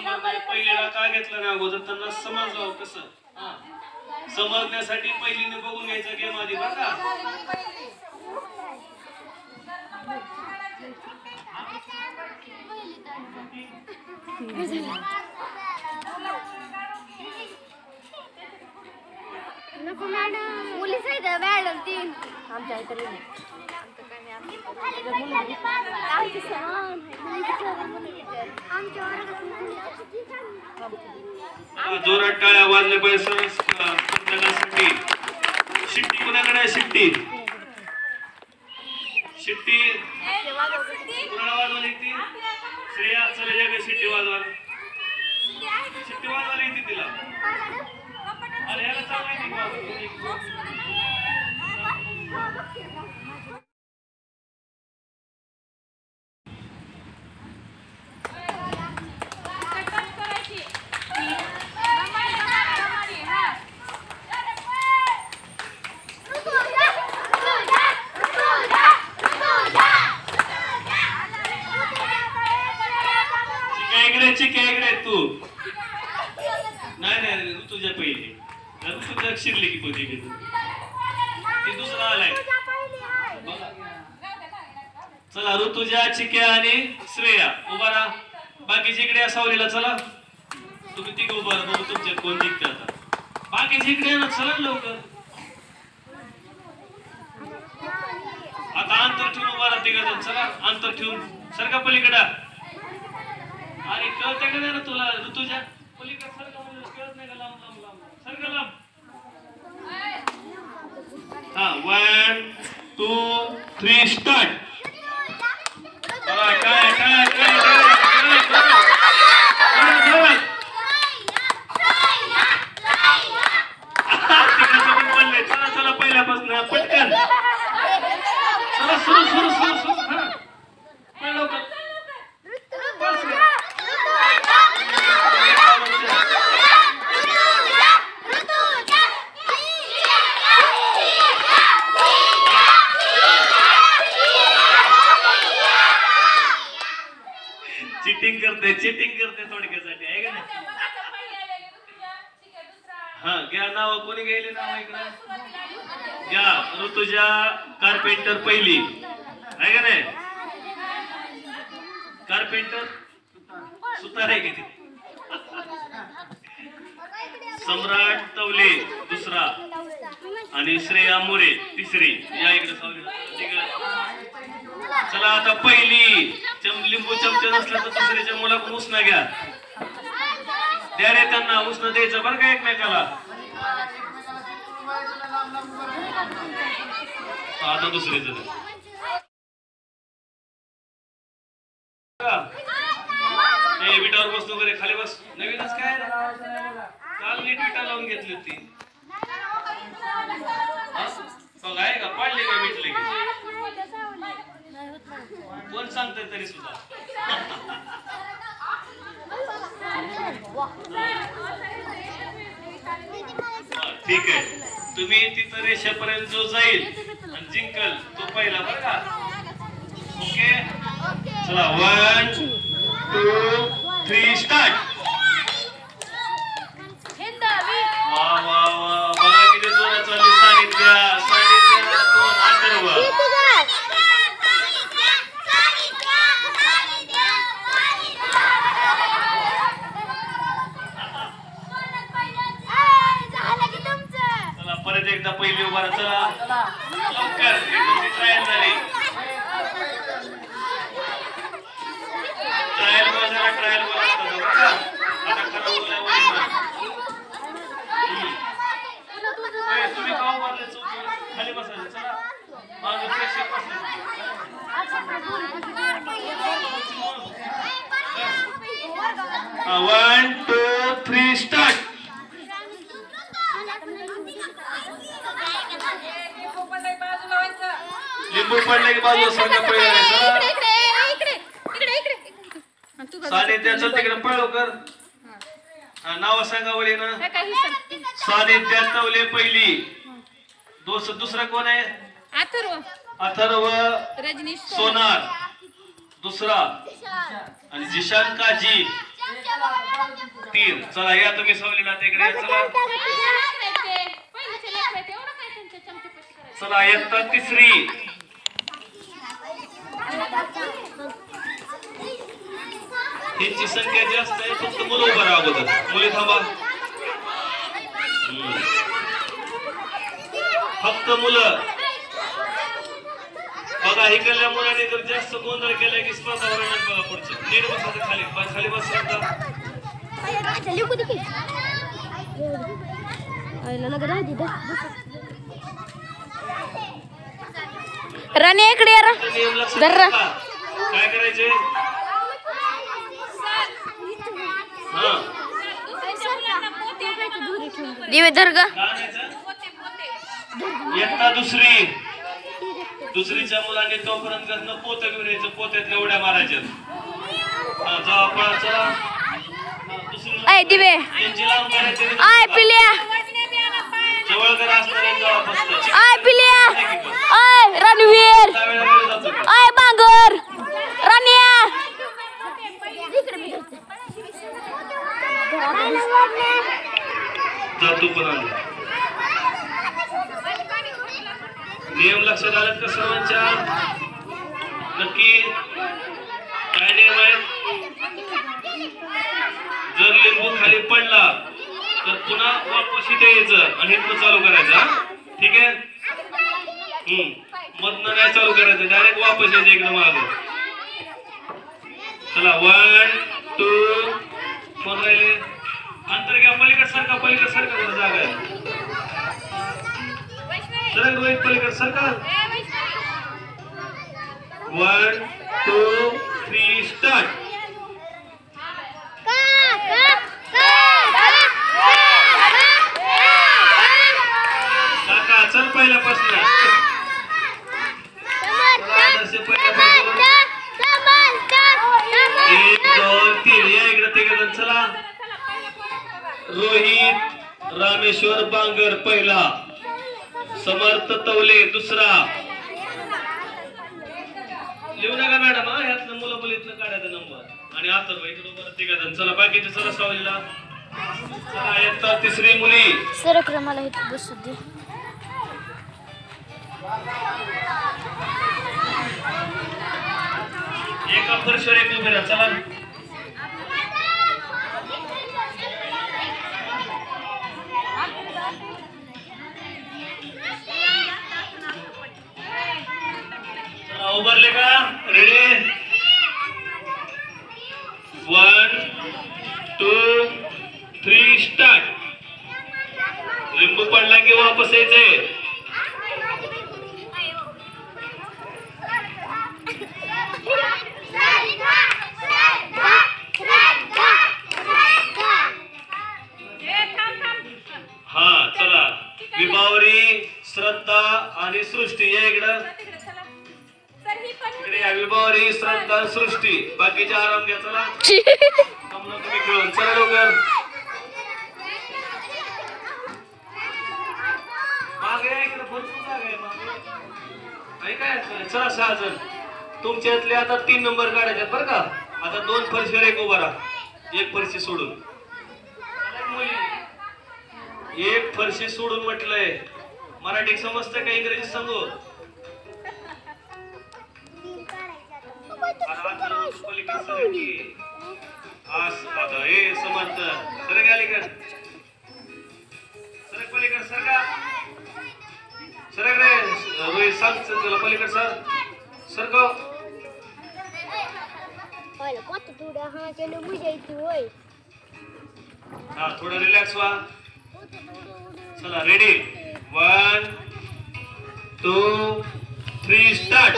पहिल्याला का घेतलं ना अगोदर त्यांना समजावं कसं समजण्यासाठी पहिलीने बघून घ्यायचा गेम आधी बरं का. नको मॅडम मुलीच आहे मॅडम तीन आमच्या इकडे जोरात टाळ्या वाजल्या पाहिजे संस्थानासाठी. शिट्टी कुणाकडे आहे? शिट्टी शिट्टी कुणाला वाजवायला येते? श्रेया चला शिट्टी वाजवायला. शिट्टी वाजवायला येते तिला. अरे याला चांगली इकडे तू नाही नाही ऋतुजा पहिली ऋतुजा शिरली की पोती ती दुसरा आलाय. चला ऋतुजा चिक्या आणि श्रेया उभा राहा. बाकीचे इकडे सावलीला चला. तुम्ही तिघे उभा राहा बघू तुमच्यात कोण जिंकते आता. बाकीचे इकडे ना चला लवकर. आता अंतर ठेवून उभा राहा तिघे चला. अंतर ठेवून सरका पलीकडा. अरे कळते का नाही ना तुला ऋतुजा पलीकडे सरका कळत नाही का? लांब लांब लांब सरका लांब. हा 1 2 3 स्टार्ट. काय काय काय चला चला पहिल्यापासून पटकन चला सुरू सुरू सुरू सुरू लवकर. चिटिंग करते थोडक्यासाठी आहे का नाही. हा घ्या नाव. कोणी घ्यायले नाव इकडं घ्या. ऋतुजा कारपेंटर पहिली आहे का नाही. कारपेंटर सुतार आहे किती. सम्राट तवले दुसरा आणि श्रेया मोरे तिसरी. या इकडे चला आता पहिली लिंबू चमचे नसला तर दुसऱ्याच्या मुलाकडून उसना घ्या. द्या रे त्यांना उसनं द्यायचं बरं का एकमेकाला. आता दुसरीच विटावर बसतो वगैरे खाली बस. नवीनच काय काल नीट विटा लावून घेतली होती बघ आहे का. पाडली का विटले कोण सांगतोय तरी सुद्धा. ठीक आहे तुम्ही तिथं रेषेपर्यंत जो जाईल आणि जिंकल तो पहिला बरं का. ओके चला 1 2 3 स्टार्ट. वा वा वा बघा किती जोरात चालली. सानिध्या सानिध्या कोण अथर्व. परत एकदा पहिली उभा चला लवकर. ट्रायल झाली. ट्रायल बघा ट्रायल बघा. आता खरं तुम्ही का मारले खाली बसायचं. चला माझं प्रेक्षक बसले. 1 2 3 स्टार्ट. लिंबू पडले की बाजूला सांगा पहिला. सानिध्याचं तिकडे पळव कर. नाव सांगा वळी ना. सानिध्या तवले पहिली. दुसरा कोण आहे? अथर्व सोनार दुसरा आणि जिशान काजी 3. चला या तुम्ही सावलीला तिकडे चला. चला इयत्ता 3री. यांची संख्या जास्त आहे, फक्त मुलं उभं राहा अगोदर. मुली थांबा. फक्त मुलं बघा. इकडल्या मुलांनी जर जास्त गोंधळ केला की स्पर्धा होणार बघा. पुढचं नीट बसायचं खाली. खाली बस. राणी इकडे ये रे. नियम लक्षात जरा. ठेवा. काय करायचे? हा दिवे धर ग. काय आणायचं? इयत्ता 2री. 2रीच्या मुलांनी तोपर्यंत घरनं पोतं घेऊन यायचं. पोत्यातल्या उड्या मारायच्या. हा जाऊ आपण. चला. आय दिवे. त्यांची लांब करायची. आय पिल्या. जवळ घर असणाऱ्या जाऊ बसलं. आय पिल्या. आय रणवीर. आय बांगर. रानिया. जा तू पण आण. नियम लक्षात आलेत का सर्वांच्या? नक्की काय नियम आहे? जर लिंबू खाली पडला तर पुन्हा वापस इथे यायचं आणि इथनं चालू करायचं. ठीक आहे? मधनं नाही चालू करायचं, डायरेक्ट वापस यायचं इकडं मागं. चला 1 2. कोण राहिले? अंतर घ्या. पलीकडे सरका. पलीकडे सरका. कुठं जागा आहे? सरक रोहित पलीकडे सरका. 1 2 3 स्टार्ट. काका चल पहिल्यापासून. एक 2 3. या इकडे तिकडे चला. रोहित रामेश्वर बांगर पहिला. समर्थ तवले दुसरा. लिहू नका मॅडम. यातलं मुलं मुलीतलं काढायचा नंबर. आणि अथर्व इकडे बरं तिघ. चला बाकीचे सर सावलीला. चला इयत्ता 3री मुली. सरक मला इथे बसू दे. एका फरशीवर एक उभे राहा. चला. उभारले का? रेडी? 1 2 3 स्टार्ट. लिंबू पडला की वापस यायचंय. हा चला. विभावरी, श्रद्धा आणि सृष्टी या इकडं. इकडे या. विभावरी, श्रद्धा, सृष्टी. बाकीचे आराम घ्या. चला तुम्ही खेळून. चला लवकर. मागे इकडे भरपूर जागा आहे मागे. काय चला 6 जण. तुमच्यातले आता 3 नंबर काढायचे बरं का. आता 2 फरशीवर एक उभा राहा. एक फरशी सोडून. एक फरशी सोडून म्हटलंय. मराठी समजतं का इंग्रजी सांगू? समर्थ सरक अलीकड. सरक पलीकड. सरका. सरक रे रोहित. सांग तुला पलीकड सर. सरको. हा थोडं रिलॅक्स व्हा. चला रेडी? 1 2 3 स्टार्ट.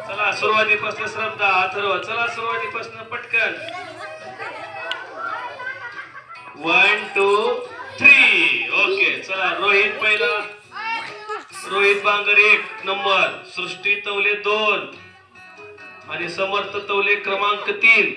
चला सुरुवातीपासून श्रद्धा, अथर्व. चला सुरुवातीपासून पटकन. 1 2 3. ओके. चला रोहित पहिला. रोहित बांगर 1 नंबर. सृष्टी तवले 2 आणि समर्थ तवले क्रमांक 3.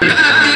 बरं